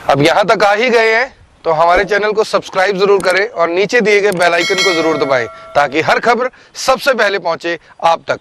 अब यहाँ तक आ ही गए हैं तो हमारे चैनल को सब्सक्राइब जरूर करें और नीचे दिए गए बेल आइकन को जरूर दबाएं ताकि हर खबर सबसे पहले पहुंचे आप तक।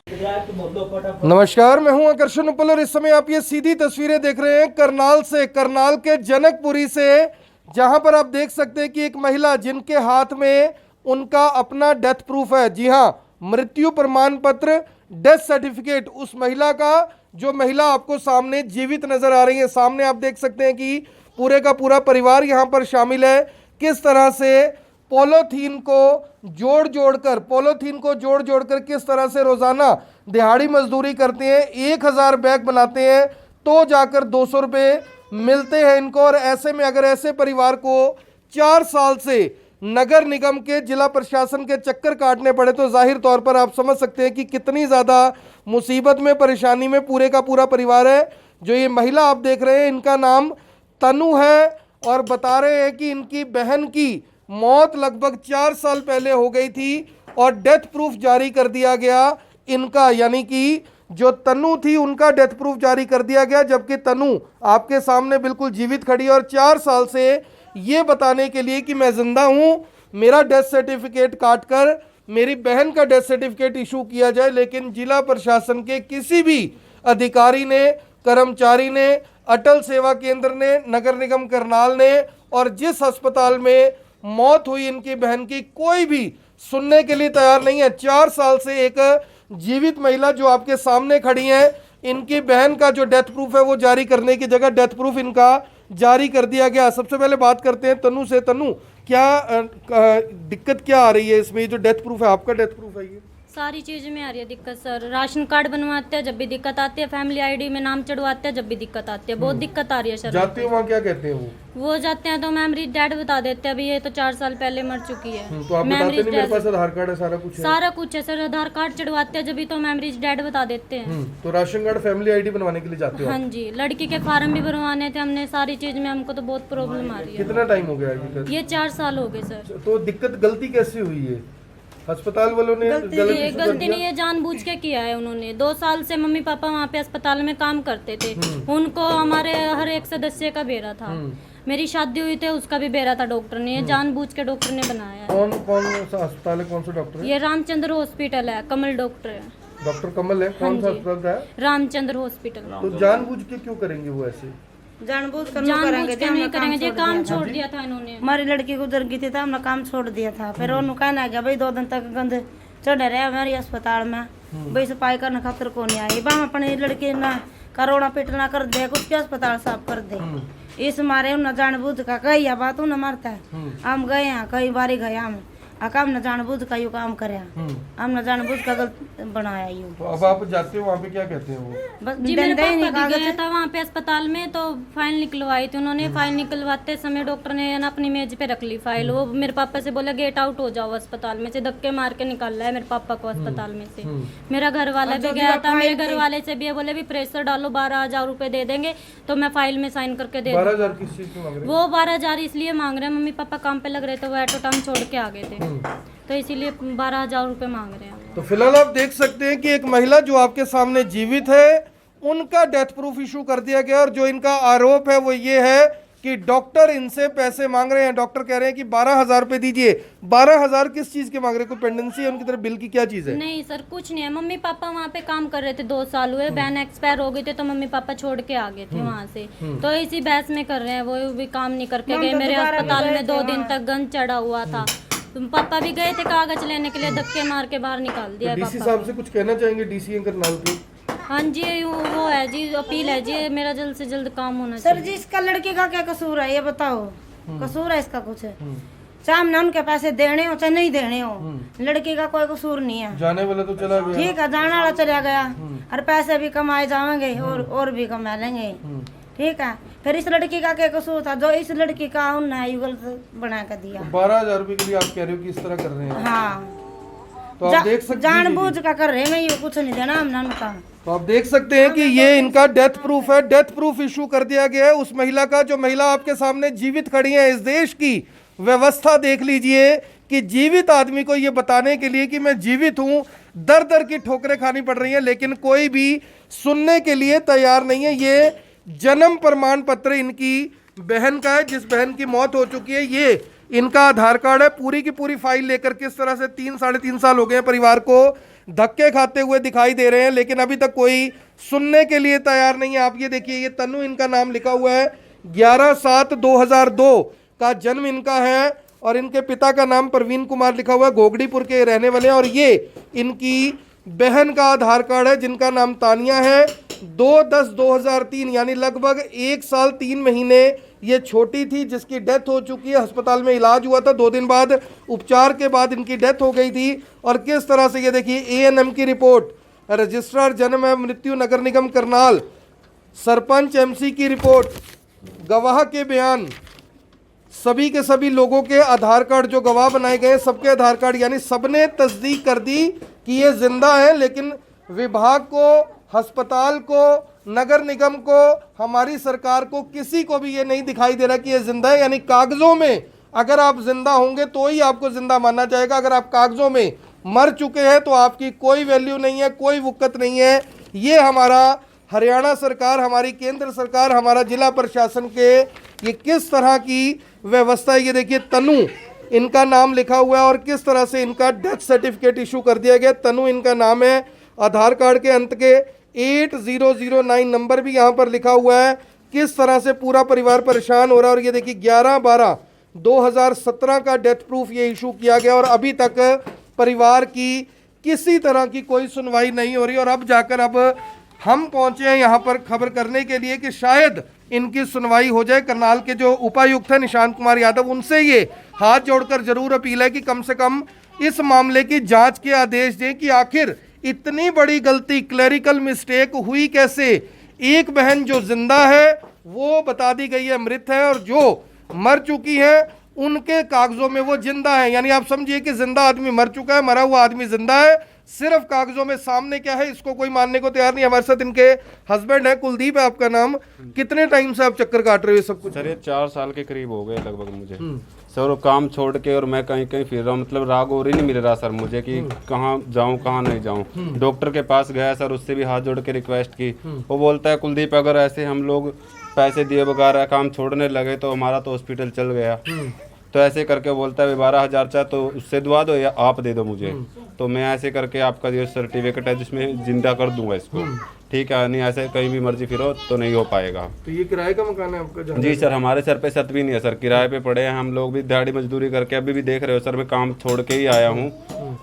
नमस्कार, मैं हूं आकर्षण उपल और इस समय आप ये सीधी तस्वीरें देख रहे हैं करनाल से, करनाल के जनकपुरी से, जहां पर आप देख सकते हैं कि एक महिला जिनके हाथ में उनका अपना डेथ प्रूफ है, जी हां, मृत्यु प्रमाण पत्र, डेथ सर्टिफिकेट, उस महिला का, जो महिला आपको सामने जीवित नजर आ रही है। सामने आप देख सकते हैं कि पूरे का पूरा परिवार यहाँ पर शामिल है। किस तरह से पॉलीथीन को जोड़ जोड़ कर किस तरह से रोजाना दिहाड़ी मजदूरी करते हैं, 1000 बैग बनाते हैं तो जाकर 200 रुपये मिलते हैं इनको। और ऐसे में अगर ऐसे परिवार को 4 साल से नगर निगम के, जिला प्रशासन के चक्कर काटने पड़े तो जाहिर तौर पर आप समझ सकते हैं कि कितनी ज़्यादा मुसीबत में, परेशानी में पूरे का पूरा परिवार है। जो ये महिला आप देख रहे हैं, इनका नाम तनु है और बता रहे हैं कि इनकी बहन की मौत लगभग 4 साल पहले हो गई थी और डेथ प्रूफ जारी कर दिया गया इनका, यानी कि जो तनु थी उनका डेथ प्रूफ जारी कर दिया गया, जबकि तनु आपके सामने बिल्कुल जीवित खड़ी है और 4 साल से ये बताने के लिए कि मैं जिंदा हूँ, मेरा डेथ सर्टिफिकेट काटकर मेरी बहन का डेथ सर्टिफिकेट इशू किया जाए, लेकिन जिला प्रशासन के किसी भी अधिकारी ने, कर्मचारी ने, अटल सेवा केंद्र ने, नगर निगम करनाल ने और जिस अस्पताल में मौत हुई इनकी बहन की, कोई भी सुनने के लिए तैयार नहीं है। 4 साल से एक जीवित महिला जो आपके सामने खड़ी है, इनकी बहन का जो डेथ प्रूफ है वो जारी करने की जगह डेथ प्रूफ इनका जारी कर दिया गया। सबसे पहले बात करते हैं तनु से। तनु, क्या दिक्कत क्या आ रही है इसमें? जो डेथ प्रूफ है, आपका डेथ प्रूफ है ये? सारी चीज़ में आ रही है दिक्कत सर। राशन कार्ड बनवाते हैं जब भी दिक्कत आती है, फैमिली आईडी में नाम चढ़वाते हैं जब भी दिक्कत आती है, बहुत दिक्कत आ रही है सर। जाते हो वहाँ, क्या कहते हैं वो जाते हैं तो मेमोरी डेड बता देते हैं, अभी ये तो 4 साल पहले मर चुकी है। तो आप बताते नहीं, मेरे पास आधार कार्ड है, सारा कुछ है सर। आधार कार्ड चढ़वाते हैं जब भी तो मेमोरी डेड बता देते हैं। तो राशन कार्ड, फैमिली आईडी बनवाने के लिए जाते हो? हाँ जी, लड़की के फार्म भी भरवाने थे हमने, सारी चीज में हमको तो बहुत प्रॉब्लम आ रही है। कितना टाइम हो गया ये 4 साल हो गए सर। तो दिक्कत, गलती कैसे हुई है? अस्पताल वालों ने गलती नहीं है, जानबूझ के किया है उन्होंने। 2 साल से मम्मी पापा वहाँ पे अस्पताल में काम करते थे, उनको हमारे हर एक सदस्य का बेरा था। मेरी शादी हुई थी उसका भी बेरा था, डॉक्टर ने, जानबूझ के डॉक्टर ने बनाया। कौन सा अस्पताल है, कौन सा डॉक्टर है? ये रामचंद्र हॉस्पिटल है, कमल डॉक्टर है। डॉक्टर कमल है? कौन सा अस्पताल है? रामचंद्र हॉस्पिटल। तो जानबूझ के क्यों करेंगे वो ऐसे? जानबूझ कर नहीं करेंगे, ये काम छोड़ दिया था इन्होंने। हमारी लड़की गुजर गई थी तो हमने काम छोड़ दिया था। फिर उन्होंने कहना गया भाई 2 दिन तक गंद चढ़ रहे हमारे अस्पताल में, भाई सफाई करने खातर को नहीं आई, हम अपनी लड़की ना करोड़ा पिटना कर दे, कुछ के अस्पताल साफ कर दे। इस मारे उन्हें जानबूझ का कही बात उन्हें मारता है। हम गए हैं, कई बारी गए हम, काम न जानबूझ का यू काम करे, हम न जानबूझ का गलत बनाया यू। तो अब आप जाते हो वहाँ पे, क्या कहते हैं वो? बस जी, मेरे पापा भी गया था वहाँ पे अस्पताल में तो फाइल निकलवाई थी उन्होंने। फाइल निकलवाते समय डॉक्टर ने ना अपनी मेज पे रख ली फाइल। वो मेरे पापा से बोला गेट आउट हो जाओ अस्पताल में से, धक्के मार के निकाल रहा है मेरे पापा को अस्पताल में से। मेरा घर वाला भी गया था, मेरे घर वाले से भी बोले भी प्रेशर डालो, 12,000 रुपए दे देंगे तो मैं फाइल में साइन करके दे। 12,000 किस चीज में मांग रहे हैं? वो 12,000 इसलिए मांग रहे हैं, मम्मी पापा काम पे लग रहे थे, वो ऑटो टाइम छोड़ के आ गए थे तो इसीलिए 12,000 रुपए मांग रहे हैं। तो फिलहाल आप देख सकते हैं कि एक महिला जो आपके सामने जीवित है, उनका डेथ प्रूफ इशू कर दिया गया और जो इनका आरोप है वो ये है कि डॉक्टर इनसे पैसे मांग रहे हैं। डॉक्टर कह रहे हैं कि 12,000 रुपए दीजिए। 12,000 किस चीज के मांग रहे हैं? कोई पेंडेंसी है उनकी तरफ, बिल की क्या चीज है? नहीं सर, कुछ नहीं है। मम्मी पापा वहाँ पे काम कर रहे थे, 2 साल हुए, बहन एक्सपायर हो गई थी तो मम्मी पापा छोड़ के आ गए थे वहाँ से, तो इसी बहस में कर रहे हैं। वो भी काम नहीं करके गए, मेरे अस्पताल में 2 दिन तक गंद चढ़ा हुआ था। पापा भी गए थे कागज लेने के लिए, धक्के मार के बाहर निकाल दिया। डीसी साहब से कुछ कहना चाहेंगे? डीसी करनाल के? हाँ जी, वो है जी, अपील है जी, मेरा जल्द से जल्द काम होना सर चाहिए। जी, इसका लड़के का क्या कसूर है ये बताओ? कसूर है इसका कुछ? चाहे हमने उनके पैसे देने हो चाहे नहीं देने हो, लड़की का कोई कसूर नहीं है। जाने वाला तो चला गया, ठीक है, जाने वाला चला गया और पैसे भी कमाए जाएंगे और भी कमा लेंगे, ठीक है। फिर इस लड़की का क्या कसूर था जो इस लड़की का उन्होंने गलत बना कर दिया? 12,000 रुपए के लिए आप कह रहे हो कि इस तरह कर रहे हैं? हाँ, तो आप देख सकते हैं, जानबूझ का कर रहे हैं, ये कुछ नहीं देना हमने उनका। तो आप देख सकते हैं कि ये इनका डेथ प्रूफ है। डेथ प्रूफ इशू कर दिया गया है उस महिला का, जो महिला आपके सामने जीवित खड़ी है। इस देश की व्यवस्था देख लीजिए कि जीवित आदमी को ये बताने के लिए कि मैं जीवित हूं, दर दर की ठोकरें खानी पड़ रही हैं, लेकिन कोई भी सुनने के लिए तैयार नहीं है। ये जन्म प्रमाण पत्र इनकी बहन का है, जिस बहन की मौत हो चुकी है। ये इनका आधार कार्ड है। पूरी की पूरी फाइल लेकर किस तरह से 3-3.5 साल हो गए हैं परिवार को धक्के खाते हुए दिखाई दे रहे हैं, लेकिन अभी तक कोई सुनने के लिए तैयार नहीं है। आप ये देखिए, ये तनु इनका नाम लिखा हुआ है, 11/7/2002 का जन्म इनका है, और इनके पिता का नाम प्रवीण कुमार लिखा हुआ है, घोगड़ीपुर के रहने वाले हैं। और ये इनकी बहन का आधार कार्ड है, जिनका नाम तानिया है। 2/10/2003 यानी लगभग 1 साल 3 महीने ये छोटी थी, जिसकी डेथ हो चुकी है। अस्पताल में इलाज हुआ था, 2 दिन बाद उपचार के बाद इनकी डेथ हो गई थी। और किस तरह से ये देखिए, ANM की रिपोर्ट, रजिस्ट्रार जन्म एवं मृत्यु नगर निगम करनाल, सरपंच MC की रिपोर्ट, गवाह के बयान, सभी के सभी लोगों के आधार कार्ड जो गवाह बनाए गए, सबके आधार कार्ड, यानी सबने तस्दीक कर दी कि ये जिंदा है। लेकिन विभाग को, अस्पताल को, नगर निगम को, हमारी सरकार को, किसी को भी ये नहीं दिखाई दे रहा कि ये जिंदा है। यानी कागजों में अगर आप जिंदा होंगे तो ही आपको जिंदा माना जाएगा। अगर आप कागजों में मर चुके हैं तो आपकी कोई वैल्यू नहीं है, कोई वक़्त नहीं है। ये हमारा हरियाणा सरकार, हमारी केंद्र सरकार, हमारा जिला प्रशासन के ये किस तरह की व्यवस्था है। ये देखिए, तनु इनका नाम लिखा हुआ है और किस तरह से इनका डेथ सर्टिफिकेट इशू कर दिया गया। तनु इनका नाम है, आधार कार्ड के अंत के 8009 नंबर भी यहाँ पर लिखा हुआ है। किस तरह से पूरा परिवार परेशान हो रहा है। और ये देखिए, 11/12/2017 का डेथ प्रूफ ये इशू किया गया और अभी तक परिवार की किसी तरह की कोई सुनवाई नहीं हो रही। और अब जाकर अब हम पहुंचे हैं यहाँ पर खबर करने के लिए कि शायद इनकी सुनवाई हो जाए। करनाल के जो उपायुक्त हैं निशांत कुमार यादव, उनसे ये हाथ जोड़कर जरूर अपील है कि कम से कम इस मामले की जांच के आदेश दें कि आखिर इतनी बड़ी गलती, क्लरिकल मिस्टेक हुई कैसे। एक बहन जो जिंदा है वो बता दी गई है मृत है, और जो मर चुकी है उनके कागजों में वो जिंदा है। यानी आप समझिए कि जिंदा आदमी मर चुका है, मरा हुआ आदमी जिंदा है, सिर्फ कागजों में सामने क्या है इसको कोई मानने को तैयार नहीं। हमारे साथ इनके हस्बैंड है, कुलदीप है आपका नाम। कितने टाइम से आप चक्कर काट रहे हो सब कुछ? सर ये 4 साल के करीब हो गए लगभग मुझे सर। वो काम छोड़ के और मैं कहीं कहीं फिर रहा हूँ, मतलब राग और ही नहीं मिल रहा सर मुझे कि कहाँ जाऊँ कहाँ नहीं जाऊँ। डॉक्टर के पास गया सर, उससे भी हाथ जोड़ के रिक्वेस्ट की। वो बोलता है, कुलदीप अगर ऐसे हम लोग पैसे दिए बगैर काम छोड़ने लगे तो हमारा तो हॉस्पिटल चल गया। तो ऐसे करके बोलता है 12,000 चाहे तो उससे दुआ दो या आप दे दो मुझे, तो मैं ऐसे करके आपका जो सर्टिफिकेट है जिसमें जिंदा कर दूंगा इसको, ठीक है। नहीं ऐसे कहीं भी मर्जी फिरो तो नहीं हो पाएगा। तो ये किराए का मकान है आपका? जी सर, हमारे सर पे छत भी नहीं है सर, किराए पे पड़े हैं हम लोग भी, दिहाड़ी मजदूरी करके। अभी भी देख रहे हो सर, मैं काम छोड़ के ही आया हूँ।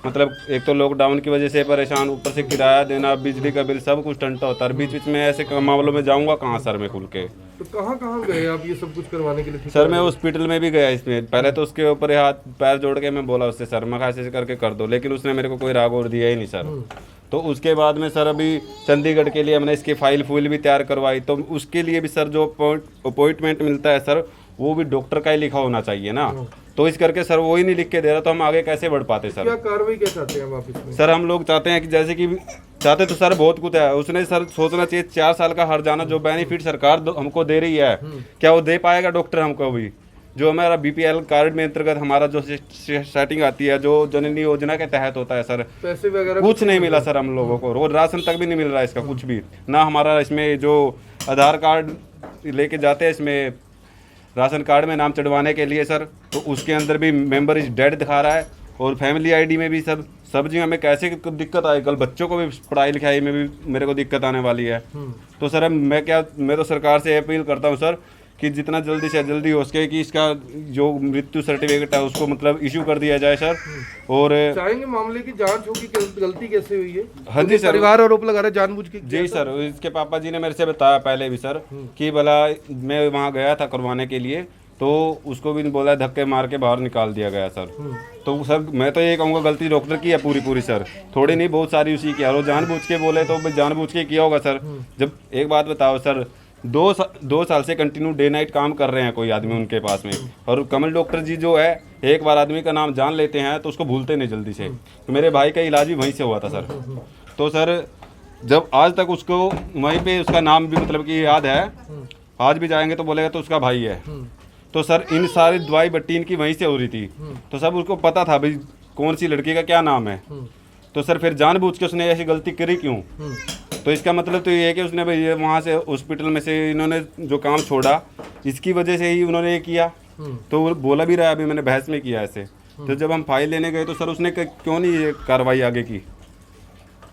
मतलब एक तो लॉकडाउन की वजह से परेशान, ऊपर से किराया देना, बिजली का बिल, सब कुछ टंटा होता है। बीच बीच में ऐसे मामलों में जाऊँगा कहाँ सर मैं खुल के? तो कहाँ गए आप ये सब कुछ करवाने के लिए? सर मैं हॉस्पिटल में भी गया इसमें, पहले तो उसके ऊपर हाथ पैर जोड़ के मैं बोला उससे, सर मैं ऐसे करके कर दो, लेकिन उसने मेरे को कोई राग और दिया ही नहीं सर। तो उसके बाद में सर अभी चंडीगढ़ के लिए हमने इसकी फाइल भी तैयार करवाई, तो उसके लिए भी सर जो अपॉइंटमेंट मिलता है सर वो भी डॉक्टर का ही लिखा होना चाहिए ना। तो इस करके सर वो ही नहीं लिख के दे रहा, तो हम आगे कैसे बढ़ पाते सर? क्या कार्रवाई क्या चाहते हैं आप इसमें? सर हम लोग चाहते हैं कि जैसे कि चाहते तो सर बहुत कुछ है, उसने सर सोचना चाहिए 4 साल का हर जाना जो बेनिफिट सरकार हमको दे रही है, क्या वो दे पाएगा डॉक्टर हमको भी? जो हमारा BPL कार्ड में अंतर्गत हमारा जो सेटिंग आती है, जो जननी योजना के तहत होता है सर, पैसे वगैरह कुछ नहीं मिला सर हम लोगों को, और राशन तक भी नहीं मिल रहा है इसका कुछ भी ना। हमारा इसमें जो आधार कार्ड लेके जाते हैं इसमें राशन कार्ड में नाम चढ़वाने के लिए सर, तो उसके अंदर भी मेंबर इज डेड दिखा रहा है, और फैमिली ID में भी सब सब्जियों में कैसे दिक्कत आए, कल बच्चों को भी पढ़ाई लिखाई में भी मेरे को दिक्कत आने वाली है। तो सर मैं तो सरकार से अपील करता हूँ सर कि जितना जल्दी से जल्दी हो सके कि इसका जो मृत्यु सर्टिफिकेट है उसको मतलब इशू कर दिया जाए सर। और चाहेंगे मामले की जांच होगी कि गलती कैसे हुई है? हाँ जी सर, परिवार आरोप लगा रहे जानबूझ के? जी सर, इसके पापा जी ने मेरे से बताया पहले भी सर कि भला मैं वहाँ गया था करवाने के लिए, तो उसको भी बोला धक्के मार के बाहर निकाल दिया गया सर। तो सर मैं तो ये कहूँगा गलती डॉक्टर की है पूरी सर, थोड़ी नहीं बहुत सारी उसी की है। और जानबूझ के बोले तो जानबूझ के किया होगा सर। जब एक बात बताओ सर, 2 साल से कंटिन्यू डे नाइट काम कर रहे हैं कोई आदमी उनके पास में, और कमल डॉक्टर जी जो है एक बार आदमी का नाम जान लेते हैं तो उसको भूलते नहीं जल्दी से। तो मेरे भाई का इलाज भी वहीं से हुआ था सर। तो सर जब आज तक उसको वहीं पे उसका नाम भी मतलब कि याद है, आज भी जाएंगे तो बोलेगा तो उसका भाई है। तो सर इन सारी दवाई बट्टी इनकी वहीं से हो रही थी, तो सब उसको पता था भाई कौन सी लड़की का क्या नाम है। तो सर फिर जानबूझ के उसने ऐसी गलती करी क्यों? तो इसका मतलब तो ये है कि उसने भाई ये वहाँ से हॉस्पिटल में से इन्होंने जो काम छोड़ा, इसकी वजह से ही उन्होंने ये किया। तो वो बोला भी रहा, अभी मैंने बहस में किया ऐसे। तो जब हम फाइल लेने गए तो सर उसने क्यों नहीं ये कार्रवाई आगे की।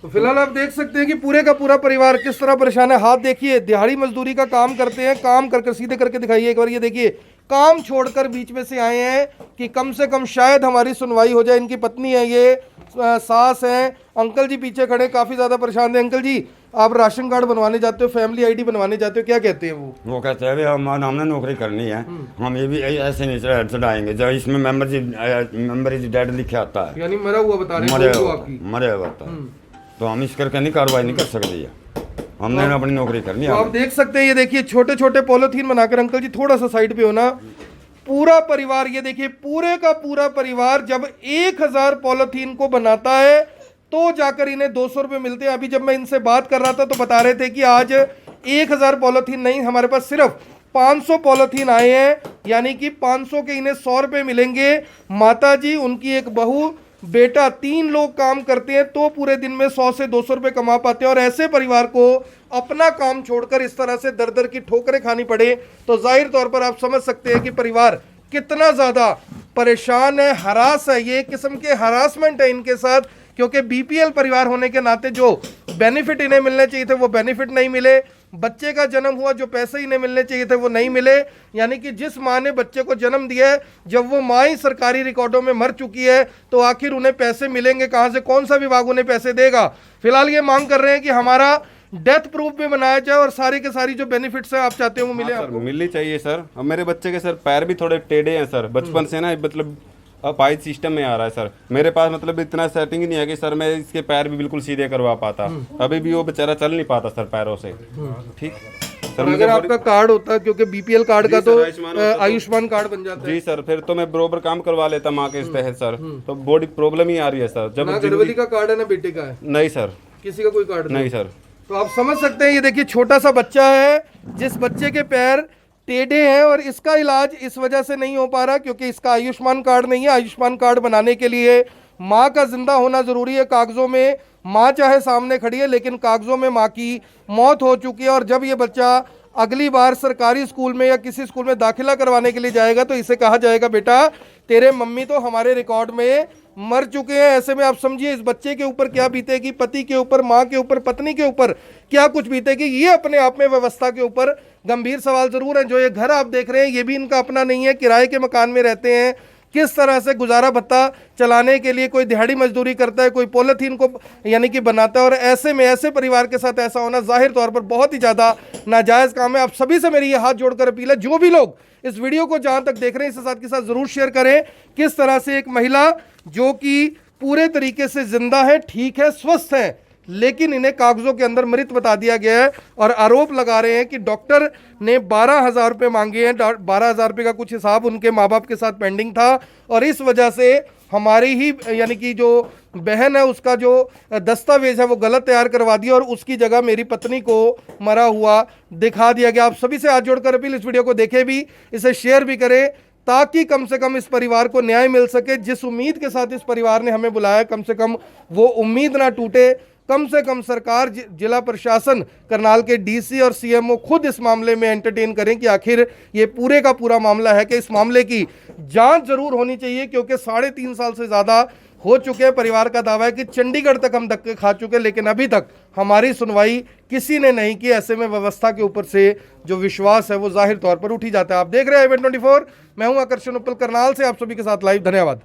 तो फिलहाल आप देख सकते हैं कि पूरे का पूरा परिवार किस तरह परेशान है। हाथ देखिए, दिहाड़ी मजदूरी का काम करते हैं, काम कर सीधे करके दिखाइए एक बार, ये देखिए काम छोड़कर बीच में से आए हैं कि कम से कम शायद हमारी सुनवाई हो जाए। इनकी पत्नी है, ये सास हैं, अंकल जी पीछे खड़े काफ़ी ज़्यादा परेशान हैं। अंकल जी, आप राशन कार्ड बनवाने जाते हो, फैमिली आईडी बनवाने जाते हो, क्या कहते हैं वो कहते हैं हमने नौकरी करनी है, हम ये भी ऐसे नहीं चढ़ाएंगे जब इसमें मेंबर इज डेड लिखे आता है, यानी मरा हुआ बता रहे हैं मरे हुआ होता है, तो हम इस करके नहीं कार्रवाई नहीं कर सकते है, हमने अपनी नौकरी करनी है। तो आप देख सकते हैं, ये देखिए छोटे छोटे पॉलिथीन बनाकर, अंकल जी थोड़ा सा साइड पे हो ना, पूरा परिवार, ये देखिए पूरे का पूरा परिवार जब 1000 पॉलिथीन को बनाता है तो जाकर इन्हें 200 रुपये मिलते हैं। अभी जब मैं इनसे बात कर रहा था तो बता रहे थे कि आज 1000 पॉलिथीन नहीं, हमारे पास सिर्फ 500 पॉलिथीन आए हैं, यानी कि 500 के इन्हें 100 रुपये मिलेंगे। माता जी, उनकी एक बहू, बेटा, 3 लोग काम करते हैं तो पूरे दिन में 100 से 200 रुपये कमा पाते हैं। और ऐसे परिवार को अपना काम छोड़कर इस तरह से दर दर की ठोकरें खानी पड़े तो जाहिर तौर पर आप समझ सकते हैं कि परिवार कितना ज़्यादा परेशान है, हरास है। ये एक किस्म के हरासमेंट है इनके साथ, क्योंकि बीपीएल परिवार होने के नाते जो बेनिफिट इन्हें मिलने चाहिए थे वो बेनिफिट नहीं मिले, बच्चे का जन्म हुआ जो पैसे इन्हें मिलने चाहिए थे वो नहीं मिले। यानी कि जिस माँ ने बच्चे को जन्म दिया है, जब वो माँ ही सरकारी रिकॉर्डों में मर चुकी है तो आखिर उन्हें पैसे मिलेंगे कहाँ से, कौन सा विभाग उन्हें पैसे देगा। फिलहाल ये मांग कर रहे हैं कि हमारा डेथ प्रूफ भी बनाया जाए और सारी के सारी जो बेनिफिट्स है आप चाहते हो वो मिले। सर मिलनी चाहिए सर। अब मेरे बच्चे के सर पैर भी थोड़े टेढ़े हैं सर, बचपन से ना, मतलब अपाहिज सिस्टम में आ रहा है सर। मेरे पास मतलब इतना सेटिंग ही नहीं है कि सर मैं इसके पैर भी बिल्कुल सीधे करवा पाता। अभी भी वो बेचारा चल नहीं पाता सर पैरों से। ठीक सर, अगर आपका कार्ड होता, क्योंकि बीपीएल कार्ड का तो आयुष्मान कार्ड बन जाता है। जी सर, फिर तो मैं बरोबर काम करवा लेता माँ के इस तहत सर। तो बॉडी प्रॉब्लम ही आ रही है सर। जब गर्भवती का कार्ड है ना बेटे का है? नहीं सर, किसी का कोई कार्ड नहीं सर। तो आप समझ सकते हैं, ये देखिए छोटा सा बच्चा है जिस बच्चे के पैर टेढ़े हैं और इसका इलाज इस वजह से नहीं हो पा रहा क्योंकि इसका आयुष्मान कार्ड नहीं है। आयुष्मान कार्ड बनाने के लिए माँ का जिंदा होना जरूरी है। कागजों में माँ चाहे सामने खड़ी है लेकिन कागजों में माँ की मौत हो चुकी है। और जब ये बच्चा अगली बार सरकारी स्कूल में या किसी स्कूल में दाखिला करवाने के लिए जाएगा तो इसे कहा जाएगा बेटा तेरे मम्मी तो हमारे रिकॉर्ड में मर चुके हैं। ऐसे में आप समझिए इस बच्चे के ऊपर क्या बीतेगी, पति के ऊपर, माँ के ऊपर, पत्नी के ऊपर क्या कुछ बीतेगी। ये अपने आप में व्यवस्था के ऊपर गंभीर सवाल जरूर है। जो ये घर आप देख रहे हैं ये भी इनका अपना नहीं है, किराए के मकान में रहते हैं। किस तरह से गुजारा भत्ता चलाने के लिए कोई दिहाड़ी मजदूरी करता है, कोई पॉलीथीन को यानी कि बनाता है। और ऐसे में ऐसे परिवार के साथ ऐसा होना जाहिर तौर पर बहुत ही ज़्यादा नाजायज़ काम है। आप सभी से मेरी ये हाथ जोड़कर अपील है, जो भी लोग इस वीडियो को जहाँ तक देख रहे हैं इसके साथ के साथ ज़रूर शेयर करें। किस तरह से एक महिला जो कि पूरे तरीके से जिंदा है, ठीक है, स्वस्थ है, लेकिन इन्हें कागजों के अंदर मृत बता दिया गया है। और आरोप लगा रहे हैं कि डॉक्टर ने 12,000 रुपये मांगे हैं। 12,000 रुपये का कुछ हिसाब उनके माँ बाप के साथ पेंडिंग था और इस वजह से हमारी ही यानी कि जो बहन है उसका जो दस्तावेज है वो गलत तैयार करवा दिया और उसकी जगह मेरी पत्नी को मरा हुआ दिखा दिया गया। आप सभी से हाथ जोड़कर अपील, इस वीडियो को देखें भी, इसे शेयर भी करें ताकि कम से कम इस परिवार को न्याय मिल सके। जिस उम्मीद के साथ इस परिवार ने हमें बुलाया कम से कम वो उम्मीद ना टूटे। कम से कम सरकार, जिला प्रशासन, करनाल के डीसी और सीएमओ खुद इस मामले में एंटरटेन करें कि आखिर ये पूरे का पूरा मामला है कि इस मामले की जांच जरूर होनी चाहिए क्योंकि 3.5 साल से ज़्यादा हो चुके हैं। परिवार का दावा है कि चंडीगढ़ तक हम धक्के खा चुके हैं लेकिन अभी तक हमारी सुनवाई किसी ने नहीं की। ऐसे में व्यवस्था के ऊपर से जो विश्वास है वो जाहिर तौर पर उठ ही जाता है। आप देख रहे हैं इवेंट 24, मैं हूं आकर्षण उपल करनाल से, आप सभी के साथ लाइव। धन्यवाद।